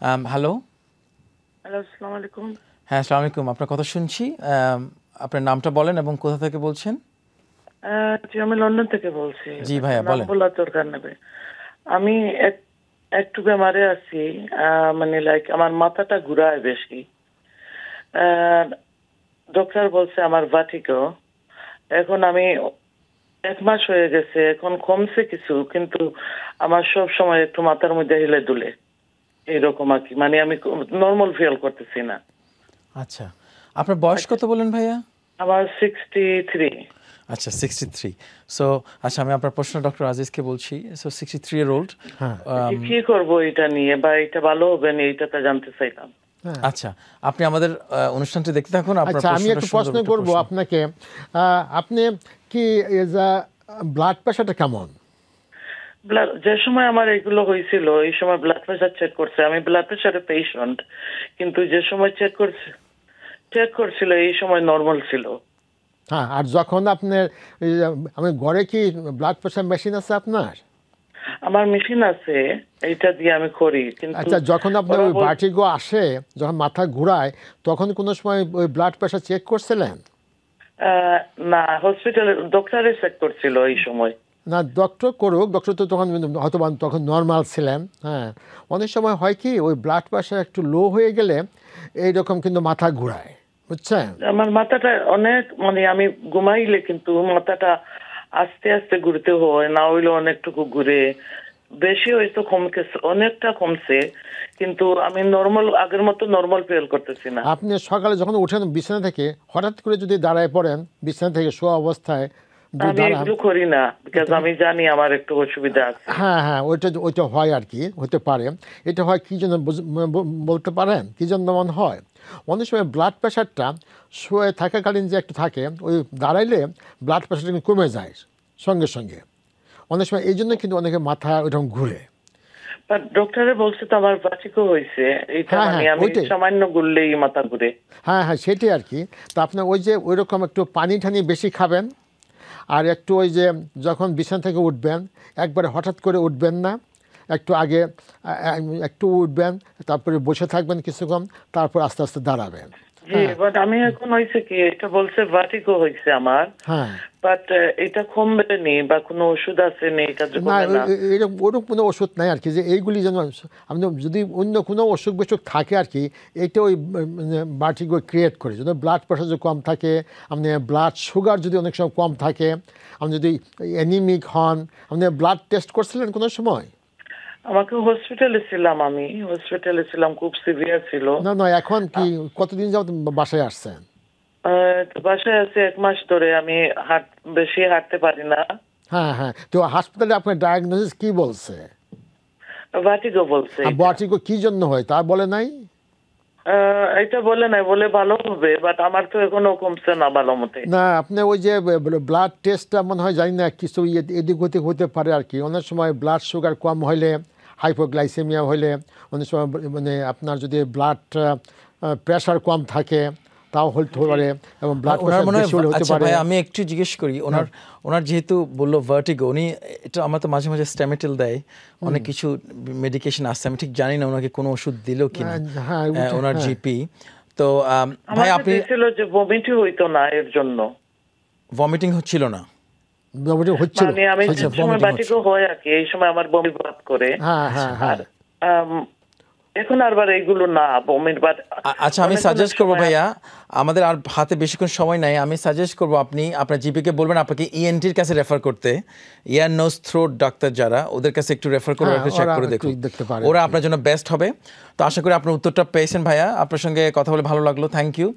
Hello. Hello, আসসালামু আলাইকুম। হ্যাঁ, আসসালামু আলাইকুম। আপনার কথা শুনছি। আপনার নামটা বলেন এবং কোথা থেকে বলছেন? জি, আমি লন্ডন থেকে বলছি। জি এখন ভাইয়া নাম বলেন। বলার দরকার নেবে। আমি একটু বেমারে আছি। মানে লাইক আমার মাথাটা ঘুরায় বেশি। ডক্টর বলছে আমার ভার্টিগো। এখন আমি ১ মাস হয়ে গেছে। এখন কমছে কিছু, কিন্তু আমার সব সময় একটু মাথার মধ্যে হেলে দুলে। এইরকম আরকি। মানে আমি নরমাল ফিল করতেছি না। আচ্ছা। আপনার বয়স কত বললেন ভাইয়া? আমার 63। আচ্ছা 63। সো আচ্ছা, আমি আপনার প্রশ্ন ডক্টর আজিজকে বলছি। So 63 year old. হ্যাঁ। কি করব এটা নিয়ে, বা এটা ভালো হবে না, এইটাটা জানতে চাইতাম। আচ্ছা, আপনি আমাদের অনুষ্ঠানটি দেখতে থাকুন। আপনার আচ্ছা, আমি একটু প্রশ্ন করব আপনাকে। আপনি কি ব্লাড প্রেশারটা কেমন? যে সময় আমার এগুলো হয়েছিল, এই সময় ব্লাড প্রেশার চেক করছে। আমি ব্লাড প্রেশারের পেশেন্ট, কিন্তু যে সময় চেক করছিল এই সময় নরমাল ছিল। হ্যাঁ, আর যখন আপনার আমি ঘরে কি ব্লাড প্রেশার মেশিন আছে আপনার? আমার মেশিন আছে, এইটা দিয়ে আমি করি। কিন্তু আচ্ছা, যখন আপনার ওই ভার্টিগো আসে, যখন মাথা ঘুরায়, তখন কোনো সময় ওই ব্লাড প্রেশার চেক করছিলেন? না, হসপিটালে ডক্টরে চেক করছিল এই সময়। না, ডক্টর করুক, ডক্টর তো তখন হয়তো তখন নর্মাল ছিলেন। হ্যাঁ, অনেক সময় হয় কি, ওই ব্লাড প্রেশার একটু লো হয়ে গেলে এইরকম কিন্তু মাথা ঘুরায়, বুঝছেন? আমার মাথাটা অনেক, মানে আমি ঘুমাইলে কিন্তু মাথাটা আস্তে আস্তে ঘুরতে হয়, না হইলে অনেকটুকু ঘুরে। বেশি হয়তো অনেকটা কমছে, কিন্তু আমি নরমাল, আগের মতো নরমাল ফিল করতেছি না। আপনি সকালে যখন ওঠেন বিছানা থেকে, হঠাৎ করে যদি দাঁড়ায় পড়েন বিছানা থেকে শোয়া অবস্থায়, আমি এগুলো করি না, বিকজ আমি জানি আমার একটু অসুবিধা আছে। হ্যাঁ হ্যাঁ, ওইটা হয় আর কি, হতে পারে। এটা হয় কি জন্য বলতে পারেন কি জন্য মনে হয়? অনেক সময় ব্লাড প্রেশারটা শুয়ে থাকাকালীন যে একটু থাকে, ওই দাঁড়াইলে ব্লাড প্রেশারটা কমে যায় সঙ্গে সঙ্গে। অনেক সময় এই জন্য কিন্তু অনেকে মাথা ওইরকম ঘুরে। ডক্টরে বলছে তো আমার ভার্টিগো হয়েছে, এটা মানে আমি সামান্য ঘুরলেই মাথা ঘুরে। হ্যাঁ হ্যাঁ, সেটাই আর কি। তো আপনার ওই যে ওই রকম একটু পানি ঠানি বেশি খাবেন, আর একটু ওই যে যখন বিছানা থেকে উঠবেন, একবারে হঠাৎ করে উঠবেন না, একটু আগে একটু উঠবেন, তারপরে বসে থাকবেন কিছুক্ষণ, তারপর আস্তে আস্তে দাঁড়াবেন। জি, বাট আমি এখন হয়েছে কি, এটা বলছে ভার্টিগো হয়েছে আমার। হ্যাঁ, বাট এটা কমবে নি, বা কোনো ওষুধ আছে নি এটা যে না, কমবে না? এরকম ওরকম কোনো ওষুধ নাই আর কি, যে এইগুলি যেন আপনি যদি অন্য কোনো অসুখ বিসুখ থাকে আর কি, এইটা ওই ভার্টিগো ক্রিয়েট করে। যদি ব্লাড প্রেশার যদি কম থাকে, আপনি ব্লাড সুগার যদি অনেক সময় কম থাকে, আপনি যদি অ্যানিমিক হন, আপনি ব্লাড টেস্ট করছিলেন কোনো সময়? আমাকে হসপিটালে ছিলাম, খুব সিভিয়ার ছিল। না না, এখন কি কতদিন যাবত বাসায় আসছেন? বাসায় আছে 1 মাস ধরে। আমি বেশি হাঁটতে পারি না। হ্যাঁ হ্যাঁ, তো হাসপাতালে আপনার ডায়াগনোসিস কি বলছে? ভার্টিগো বলছে। ভার্টিগো কি জন্য হয় তা বলে নাই? এটা বলে নাই, বলে ভালো হবে, বাট আমার তো এখনো কমছে না ভালো মতে। না, আপনি ওই যে ব্লাড টেস্টটা মনে হয়, জানি না, কিছু এদিক ওদিক হতে পারে আর কি। অনেক সময় ব্লাড সুগার কম হইলে, হাইপোগ্লাইসেমিয়া হইলে, অনেক সময় মানে আপনার যদি ব্লাড প্রেশার কম থাকে তাও হতে পারে, এবং ব্লাড প্রেশার বেশি হলে হতে পারে। আমি একটু জিজ্ঞেস করি, ওনার যেহেতু বললো ভার্টিগো, উনি এটা আমার তো মাঝে মাঝে স্ট্যামেটেল দেয়, অনেক কিছু মেডিকেশন আছে, আমি ঠিক জানি না ওনাকে কোনো ওষুধ দিল কিনা ওনার জিপি। তো ভাই, আপনি ছিল যে ভমিটিং হইতো না, এর জন্য ভমিটিং হচ্ছিল না? মানে আমি যে সময় ভার্টিগো হয় আর কি, এই সময় আমার বমি ভাব করে। হ্যাঁ হ্যাঁ হ্যাঁ, এখন আর এইগুলো না, বমির ভাব। আচ্ছা, আমি সাজেস্ট করবো ভাইয়া, আমাদের আর হাতে বেশিক্ষণ সময় নাই, আমি সাজেস্ট করবো আপনি আপনার জিপিকে বলবেন আপনাকে ইএনটির কাছে রেফার করতে। ইয়ার নোজ থ্রোট ডাক্তার যারা, ওদের কাছে একটু রেফার করে চেক করে দেখুন, ওরা আপনার জন্য বেস্ট হবে। তো আশা করি আপনার উত্তরটা পেয়েছেন ভাইয়া। আপনার সঙ্গে কথা বলে ভালো লাগলো, থ্যাংক ইউ।